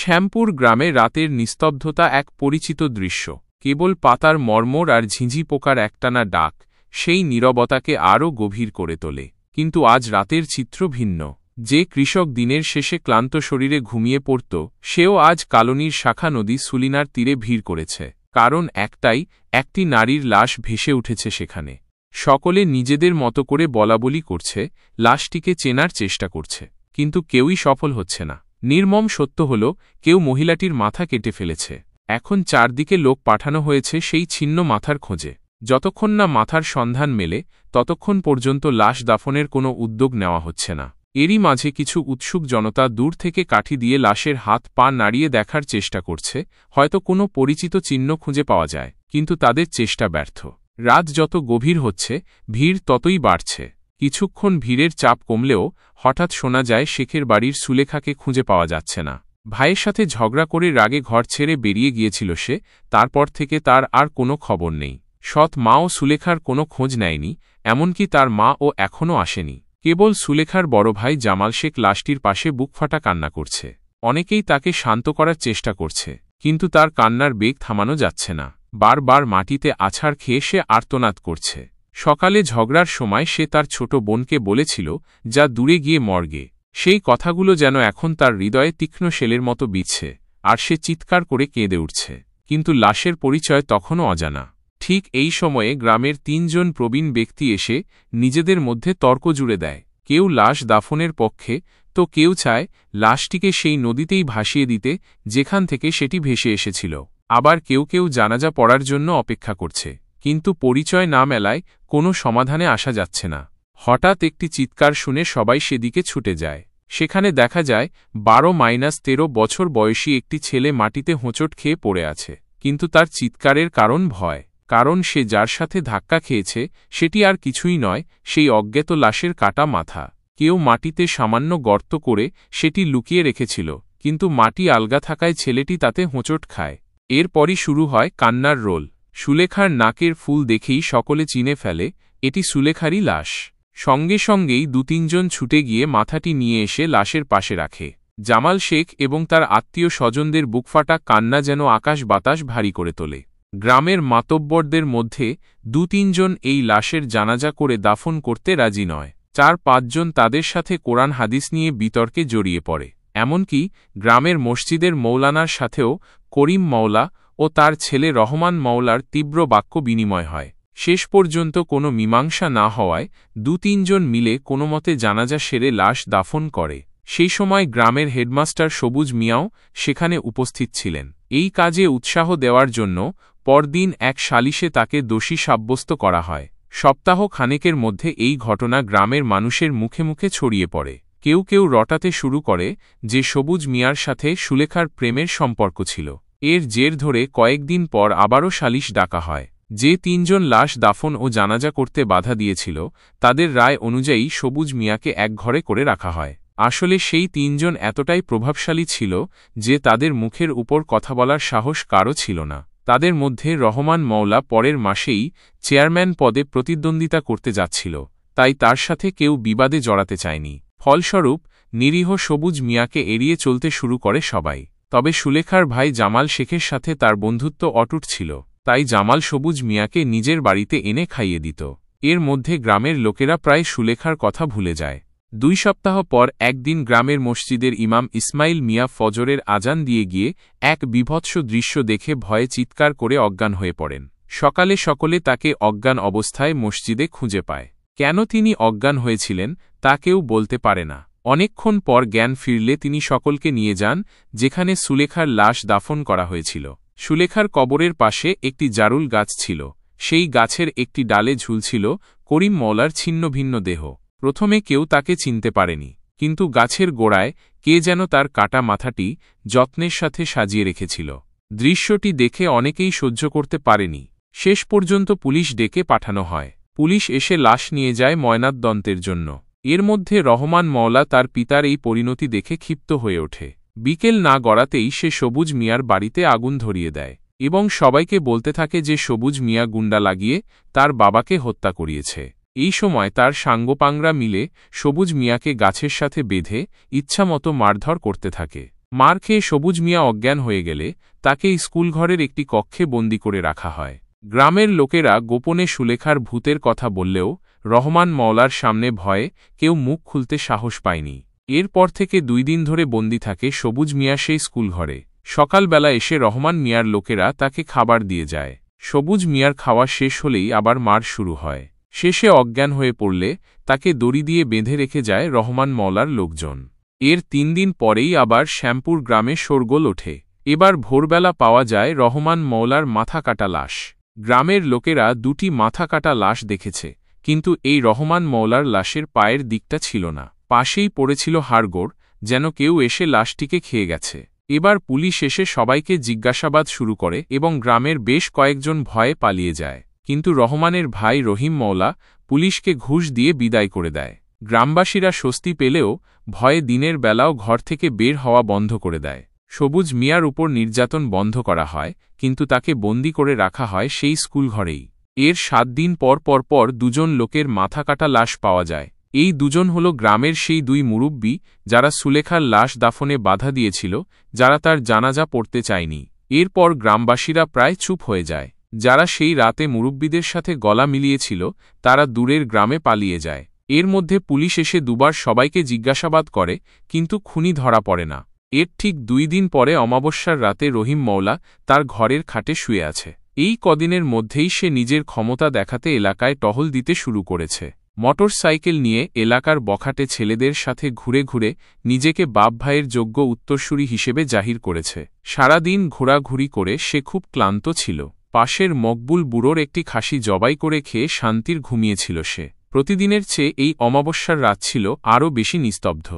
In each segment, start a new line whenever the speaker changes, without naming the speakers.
শ্যামপুর গ্রামে রাতের নিস্তব্ধতা এক পরিচিত দৃশ্য। কেবল পাতার মর্মর আর ঝিঁঝি পোকার একটানা ডাক সেই নীরবতাকে আরও গভীর করে তোলে। কিন্তু আজ রাতের চিত্র ভিন্ন। যে কৃষক দিনের শেষে ক্লান্ত শরীরে ঘুমিয়ে পড়ত, সেও আজ কালনীর শাখা নদী সুলিনার তীরে ভিড় করেছে। কারণ একটাই, একটি নারীর লাশ ভেসে উঠেছে সেখানে। সকলে নিজেদের মতো করে বলাবলি করছে, লাশটিকে চেনার চেষ্টা করছে, কিন্তু কেউই সফল হচ্ছে না। নির্মম সত্য হল, কেউ মহিলাটির মাথা কেটে ফেলেছে। এখন চারদিকে লোক পাঠানো হয়েছে সেই ছিন্ন মাথার খোঁজে। যতক্ষণ না মাথার সন্ধান মেলে, ততক্ষণ পর্যন্ত লাশ দাফনের কোনো উদ্যোগ নেওয়া হচ্ছে না। এরই মাঝে কিছু উৎসুক জনতা দূর থেকে কাঠি দিয়ে লাশের হাত পা নাড়িয়ে দেখার চেষ্টা করছে, হয়তো কোনো পরিচিত চিহ্ন খুঁজে পাওয়া যায়। কিন্তু তাদের চেষ্টা ব্যর্থ। রাত যত গভীর হচ্ছে, ভিড় ততই বাড়ছে। কিছুক্ষণ ভিড়ের চাপ কমলেও হঠাৎ শোনা যায় শেখের বাড়ির সুলেখাকে খুঁজে পাওয়া যাচ্ছে না। ভাইয়ের সাথে ঝগড়া করে রাগে ঘর ছেড়ে বেরিয়ে গিয়েছিল সে, তারপর থেকে তার আর কোনো খবর নেই। সৎ মাও সুলেখার কোনো খোঁজ নেয়নি, এমনকি তার মাও এখনও আসেনি। কেবল সুলেখার বড় ভাই জামাল শেখ লাশটির পাশে বুকফাটা কান্না করছে। অনেকেই তাকে শান্ত করার চেষ্টা করছে, কিন্তু তার কান্নার বেগ থামানো যাচ্ছে না। বারবার মাটিতে আছাড় খেয়ে সে আর্তনাদ করছে। সকালে ঝগড়ার সময় সে তার ছোট বোনকে বলেছিল, যা দূরে গিয়ে মর্গে। সেই কথাগুলো যেন এখন তার হৃদয়ে তীক্ষ্ণ শেলের মতো বিচ্ছে, আর সে চিৎকার করে কেঁদে উঠছে। কিন্তু লাশের পরিচয় তখনও অজানা। ঠিক এই সময়ে গ্রামের ৩ জন প্রবীণ ব্যক্তি এসে নিজেদের মধ্যে তর্ক জুড়ে দেয়। কেউ লাশ দাফনের পক্ষে, তো কেউ চায় লাশটিকে সেই নদীতেই ভাসিয়ে দিতে যেখান থেকে সেটি ভেসে এসেছিল। আবার কেউ কেউ জানাজা পড়ার জন্য অপেক্ষা করছে। কিন্তু পরিচয় না মেলায় কোনো সমাধানে আসা যাচ্ছে না। হঠাৎ একটি চিৎকার শুনে সবাই সেদিকে ছুটে যায়। সেখানে দেখা যায় 12-13 বছর বয়সী একটি ছেলে মাটিতে হোঁচট খেয়ে পড়ে আছে। কিন্তু তার চিৎকারের কারণ ভয়। কারণ সে যার সাথে ধাক্কা খেয়েছে সেটি আর কিছুই নয়, সেই অজ্ঞাত লাশের কাটা মাথা। কেউ মাটিতে সামান্য গর্ত করে সেটি লুকিয়ে রেখেছিল, কিন্তু মাটি আলগা থাকায় ছেলেটি তাতে হোঁচট খায়। এরপরই শুরু হয় কান্নার রোল। সুলেখার নাকের ফুল দেখেই সকলে চিনে ফেলে এটি সুলেখারই লাশ। সঙ্গে সঙ্গেই ২-৩ জন ছুটে গিয়ে মাথাটি নিয়ে এসে লাশের পাশে রাখে। জামাল শেখ এবং তার আত্মীয় স্বজনদের বুকফাটা কান্না যেন আকাশ বাতাস ভারী করে তোলে। গ্রামের মাতব্বরদের মধ্যে ২-৩ জন এই লাশের জানাজা করে দাফন করতে রাজি নয়। ৪-৫ জন তাদের সাথে কোরআন হাদিস নিয়ে বিতর্কে জড়িয়ে পড়ে। এমনকি গ্রামের মসজিদের মৌলানার সাথেও করিম মওলা ও তার ছেলে রহমান মওলার তীব্র বাক্য বিনিময় হয়। শেষ পর্যন্ত কোনো মীমাংসা না হওয়ায় ২-৩ জন মিলে কোনোমতে জানাজা সেরে লাশ দাফন করে। সেই সময় গ্রামের হেডমাস্টার সবুজ মিয়াও সেখানে উপস্থিত ছিলেন। এই কাজে উৎসাহ দেওয়ার জন্য পরদিন এক সালিশে তাকে দোষী সাব্যস্ত করা হয়। সপ্তাহ খানেকের মধ্যে এই ঘটনা গ্রামের মানুষের মুখে মুখে ছড়িয়ে পড়ে। কেউ কেউ রটাতে শুরু করে যে সবুজ মিয়ার সাথে সুলেখার প্রেমের সম্পর্ক ছিল। এর জের ধরে কয়েকদিন পর আবারও সালিশ ডাকা হয়। যে ৩ জন লাশ দাফন ও জানাজা করতে বাধা দিয়েছিল, তাদের রায় অনুযায়ী সবুজ মিয়াকে একঘরে করে রাখা হয়। আসলে সেই ৩ জন এতটাই প্রভাবশালী ছিল যে তাদের মুখের উপর কথা বলার সাহস কারও ছিল না। তাদের মধ্যে রহমান মওলা পরের মাসেই চেয়ারম্যান পদে প্রতিদ্বন্দ্বিতা করতে যাচ্ছিল, তাই তার সাথে কেউ বিবাদে জড়াতে চায়নি। ফলস্বরূপ নিরীহ সবুজ মিয়াকে এড়িয়ে চলতে শুরু করে সবাই। তবে সুলেখার ভাই জামাল শেখের সাথে তার বন্ধুত্ব অটুট ছিল, তাই জামাল সবুজ মিয়াকে নিজের বাড়িতে এনে খাইয়ে দিত। এর মধ্যে গ্রামের লোকেরা প্রায় সুলেখার কথা ভুলে যায়। ২ সপ্তাহ পর একদিন গ্রামের মসজিদের ইমাম ইসমাইল মিয়া ফজরের আজান দিয়ে গিয়ে এক বীভৎস দৃশ্য দেখে ভয়ে চিৎকার করে অজ্ঞান হয়ে পড়েন। সকালে সকলে তাকে অজ্ঞান অবস্থায় মসজিদে খুঁজে পায়। কেন তিনি অজ্ঞান হয়েছিলেন তা কেউ বলতে পারে না। অনেকক্ষণ পর জ্ঞান ফিরলে তিনি সকলকে নিয়ে যান যেখানে সুলেখার লাশ দাফন করা হয়েছিল। সুলেখার কবরের পাশে একটি জারুল গাছ ছিল। সেই গাছের একটি ডালে ঝুলছিল করিম মওলার ছিন্ন ভিন্ন দেহ। প্রথমে কেউ তাকে চিনতে পারেনি, কিন্তু গাছের গোড়ায় কে যেন তার কাটা মাথাটি যত্নের সাথে সাজিয়ে রেখেছিল। দৃশ্যটি দেখে অনেকেই সহ্য করতে পারেনি। শেষ পর্যন্ত পুলিশ ডেকে পাঠানো হয়। পুলিশ এসে লাশ নিয়ে যায় ময়নাতদন্তের জন্য। এর মধ্যে রহমান মওলা তার পিতার এই পরিণতি দেখে ক্ষিপ্ত হয়ে ওঠে। বিকেল না গড়াতেই সে সবুজ মিয়ার বাড়িতে আগুন ধরিয়ে দেয় এবং সবাইকে বলতে থাকে যে সবুজ মিয়া গুন্ডা লাগিয়ে তার বাবাকে হত্যা করিয়েছে। এই সময় তার সাঙ্গপাংরা মিলে সবুজ মিয়াকে গাছের সাথে বেঁধে ইচ্ছামতো মারধর করতে থাকে। মার খেয়ে সবুজ মিয়া অজ্ঞান হয়ে গেলে তাকে স্কুলঘরের একটি কক্ষে বন্দী করে রাখা হয়। গ্রামের লোকেরা গোপনে সুলেখার ভূতের কথা বললেও রহমান মওলার সামনে ভয়ে কেউ মুখ খুলতে সাহস পায়নি। এরপর থেকে 2 দিন ধরে বন্দী থাকে সবুজ মিয়া সেই স্কুলঘরে। সকালবেলা এসে রহমান মিয়ার লোকেরা তাকে খাবার দিয়ে যায়। সবুজ মিয়ার খাওয়া শেষ হলেই আবার মার শুরু হয়। শেষে অজ্ঞান হয়ে পড়লে তাকে দড়ি দিয়ে বেঁধে রেখে যায় রহমান মওলার লোকজন। এর 3 দিন পরেই আবার শ্যামপুর গ্রামে শোরগোল ওঠে। এবার ভোরবেলা পাওয়া যায় রহমান মওলার মাথা কাটা লাশ। গ্রামের লোকেরা 2টি মাথা কাটা লাশ দেখেছে, কিন্তু এই রহমান মওলার লাশের পায়ের দিকটা ছিল না, পাশেই পড়েছিল হাড়গোড়, যেন কেউ এসে লাশটিকে খেয়ে গেছে। এবার পুলিশ এসে সবাইকে জিজ্ঞাসাবাদ শুরু করে এবং গ্রামের বেশ কয়েকজন ভয়ে পালিয়ে যায়। কিন্তু রহমানের ভাই রহিম মওলা পুলিশকে ঘুষ দিয়ে বিদায় করে দেয়। গ্রামবাসীরা স্বস্তি পেলেও ভয়ে দিনের বেলাও ঘর থেকে বের হওয়া বন্ধ করে দেয়। সবুজ মিয়ার উপর নির্যাতন বন্ধ করা হয়, কিন্তু তাকে বন্দী করে রাখা হয় সেই স্কুলঘরেই। এর 7 দিন পর 2জন লোকের মাথা কাটা লাশ পাওয়া যায়। এই 2জন হল গ্রামের সেই 2 মুরব্বি যারা সুলেখার লাশ দাফনে বাধা দিয়েছিল, যারা তার জানাজা পড়তে চায়নি। এরপর গ্রামবাসীরা প্রায় চুপ হয়ে যায়। যারা সেই রাতে মুরব্বিদের সাথে গলা মিলিয়েছিল তারা দূরের গ্রামে পালিয়ে যায়। এর মধ্যে পুলিশ এসে 2বার সবাইকে জিজ্ঞাসাবাদ করে, কিন্তু খুনি ধরা পড়ে না। এর ঠিক 2 দিন পরে অমাবস্যার রাতে রহিম মওলা তার ঘরের খাটে শুয়ে আছে। এই কদিনের মধ্যেই সে নিজের ক্ষমতা দেখাতে এলাকায় টহল দিতে শুরু করেছে। মোটর সাইকেল নিয়ে এলাকার বখাটে ছেলেদের সাথে ঘুরে ঘুরে নিজেকে বাপ ভাইয়ের যোগ্য উত্তরসূরি হিসেবে জাহির করেছে। সারাদিন ঘোরাঘুরি করে সে খুব ক্লান্ত ছিল। পাশের মকবুল বুড়োর একটি খাসি জবাই করে খেয়ে শান্তির ঘুমিয়েছিল সে। প্রতিদিনের চেয়ে এই অমাবস্যার রাত ছিল আরও বেশি নিস্তব্ধ।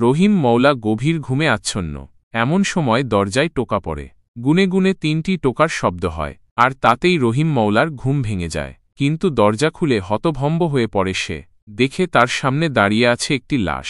রহিম মওলা গভীর ঘুমে আচ্ছন্ন। এমন সময় দরজায় টোকা পড়ে। গুনে গুনে 3টি টোকার শব্দ হয়, আর তাতেই রহিম মওলার ঘুম ভেঙে যায়। কিন্তু দরজা খুলে হতভম্ব হয়ে পড়ে সে। দেখে তার সামনে দাঁড়িয়ে আছে একটি লাশ।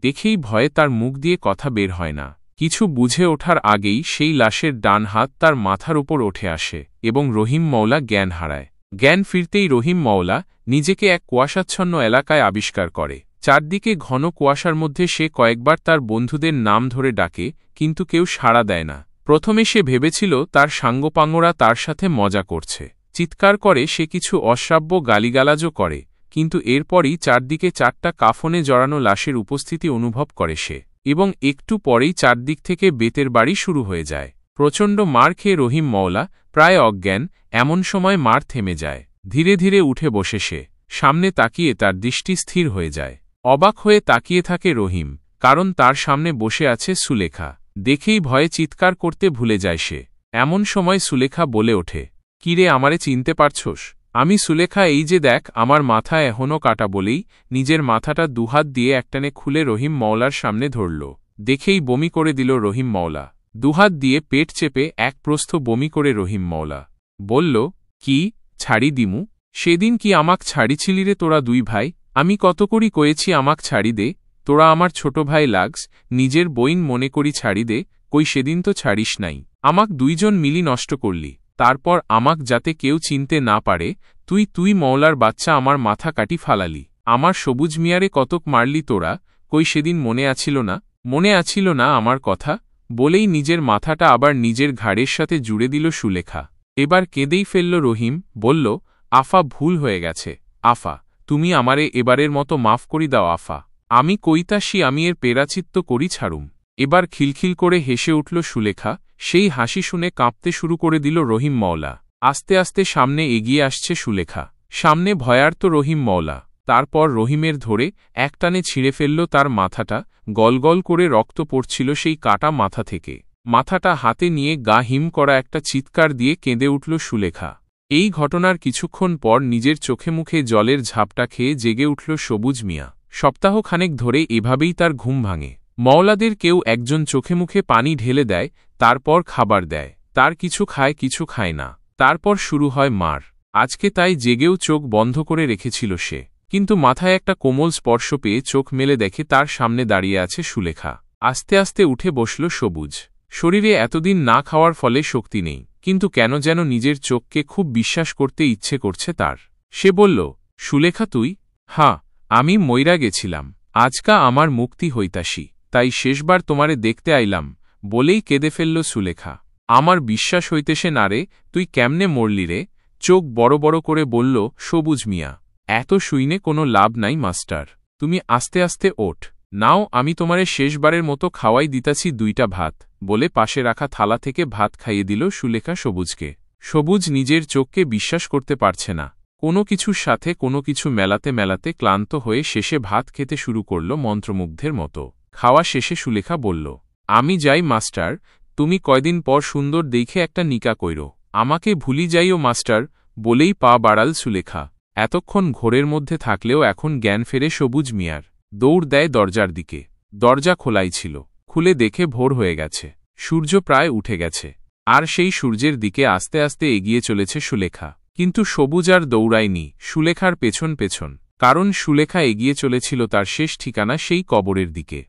দেখেই ভয়ে তার মুখ দিয়ে কথা বের হয় না। কিছু বুঝে ওঠার আগেই সেই লাশের ডান হাত তার মাথার উপর উঠে আসে এবং রহিম মওলা জ্ঞান হারায়। জ্ঞান ফিরতেই রহিম মওলা নিজেকে এক কুয়াশাচ্ছন্ন এলাকায় আবিষ্কার করে। চারদিকে ঘন কুয়াশার মধ্যে সে কয়েকবার তার বন্ধুদের নাম ধরে ডাকে, কিন্তু কেউ সাড়া দেয় না। প্রথমে সে ভেবেছিল তার সাঙ্গপাঙ্গরা তার সাথে মজা করছে। চিৎকার করে সে কিছু অশ্রাব্য গালিগালাজও করে, কিন্তু এরপরই চারদিকে 4টা কাফনে জড়ানো লাশের উপস্থিতি অনুভব করে সে, এবং একটু পরেই চারদিক থেকে বেতের বাড়ি শুরু হয়ে যায়। প্রচণ্ড মার খেয়ে রহিম মওলা প্রায় অজ্ঞান। এমন সময় মার থেমে যায়। ধীরে ধীরে উঠে বসে সে। সামনে তাকিয়ে তার দৃষ্টি স্থির হয়ে যায়। অবাক হয়ে তাকিয়ে থাকে রহিম, কারণ তার সামনে বসে আছে সুলেখা। দেখেই ভয়ে চিৎকার করতে ভুলে যায় সে। এমন সময় সুলেখা বলে ওঠে, কিরে, আমারে চিনতে পারছোস? আমি সুলেখা, এই যে দেখ আমার মাথা এখনও কাটা। বলেই নিজের মাথাটা 2 হাত দিয়ে একটানে খুলে রহিম মওলার সামনে ধরল। দেখেই বমি করে দিল রহিম মওলা। 2 হাত দিয়ে পেট চেপে এক প্রস্থ বমি করে রহিম মওলা বলল, কি ছাড়ি দিমু? সেদিন কি আমাক ছাড়িছিলি রে তোরা 2 ভাই? আমি কত করি কয়েছি আমাক ছাড়ি দে, তোরা আমার ছোট ভাই লাগস, নিজের বইন মনে করি ছাড়ি দে। কই সেদিন তো ছাড়িস নাই, আমাক 2 জন মিলি নষ্ট করলি। তারপর আমাক যাতে কেউ চিনতে না পারে তুই মওলার বাচ্চা আমার মাথা কাটি ফালালি। আমার সবুজ মিয়ারে কতক মারলি তোরা, কই সেদিন মনে আছিল না আমার কথা? বলেই নিজের মাথাটা আবার নিজের ঘাড়ের সাথে জুড়ে দিল সুলেখা। এবার কেঁদেই ফেলল রহিম, বলল, আফা, ভুল হয়ে গেছে। আফা, তুমি আমারে এবারের মতো মাফ করি দাও আফা। আমি কইতাসি আমি এর পেরাচিত্ত করি ছাড়ুম। এবার খিলখিল করে হেসে উঠল সুলেখা। সেই হাসি শুনে কাঁপতে শুরু করে দিল রহিম মওলা। আস্তে আস্তে সামনে এগিয়ে আসছে সুলেখা। সামনে ভয়ার্ত রহিম মওলা। তারপর রহিমের ধরে একটানে ছিঁড়ে ফেলল তার মাথাটা। গলগল করে রক্ত পড়ছিল সেই কাটা মাথা থেকে। মাথাটা হাতে নিয়ে গা হিম করা একটা চিৎকার দিয়ে কেঁদে উঠল সুলেখা। এই ঘটনার কিছুক্ষণ পর নিজের চোখে মুখে জলের ঝাপটা খেয়ে জেগে উঠল সবুজ মিয়া। সপ্তাহখানেক ধরে এভাবেই তার ঘুম ভাঙে। মওলাদের কেউ একজন চোখে মুখে পানি ঢেলে দেয়, তারপর খাবার দেয়। তার কিছু খায়, কিছু খায় না। তারপর শুরু হয় মার। আজকে তাই জেগেও চোখ বন্ধ করে রেখেছিল সে, কিন্তু মাথায় একটা কোমল স্পর্শ পেয়ে চোখ মেলে দেখে তার সামনে দাঁড়িয়ে আছে সুলেখা। আস্তে আস্তে উঠে বসল সবুজ। শরীরে এতদিন না খাওয়ার ফলে শক্তি নেই, কিন্তু কেন যেন নিজের চোখকে খুব বিশ্বাস করতে ইচ্ছে করছে তার। সে বলল, সুলেখা তুই? হ্যাঁ, আমি মইরা গেছিলাম। আজকা আমার মুক্তি হইতাসি, তাই শেষবার তোমারে দেখতে আইলাম। বলেই কেঁদে ফেলল সুলেখা। আমার বিশ্বাস হইতেছে না রে, তুই কেমনে মরলি রে? চোখ বড় বড় করে বলল সবুজ মিয়া। এত শুইনে কোনো লাভ নাই মাস্টার, তুমি আস্তে আস্তে ওঠ, নাও আমি তোমারে শেষবারের মতো খাওয়াই দিতাছি 2টা ভাত, বলে পাশে রাখা থালা থেকে ভাত খাইয়ে দিল সুলেখা সবুজকে। সবুজ নিজের চোখকে বিশ্বাস করতে পারছে না। কোনো কিছুর সাথে কোনো কিছু মেলাতে মেলাতে ক্লান্ত হয়ে শেষে ভাত খেতে শুরু করল মন্ত্রমুগ্ধের মতো। খাওয়া শেষে সুলেখা বলল, আমি যাই মাস্টার, তুমি কয়দিন পর সুন্দর দেখে একটা নিকা কইরো, আমাকে ভুলি যাইও মাস্টার, বলেই পা বাড়াল সুলেখা। এতক্ষণ ঘোরের মধ্যে থাকলেও এখন জ্ঞান ফেরে সবুজ মিয়ার। দৌড় দেয় দরজার দিকে। দরজা খোলাই ছিল। খুলে দেখে ভোর হয়ে গেছে, সূর্য প্রায় উঠে গেছে, আর সেই সূর্যের দিকে আস্তে আস্তে এগিয়ে চলেছে সুলেখা। কিন্তু সবুজ আর দৌড়ায়নি সুলেখার পেছন পেছন, কারণ সুলেখা এগিয়ে চলেছিল তার শেষ ঠিকানা সেই কবরের দিকে।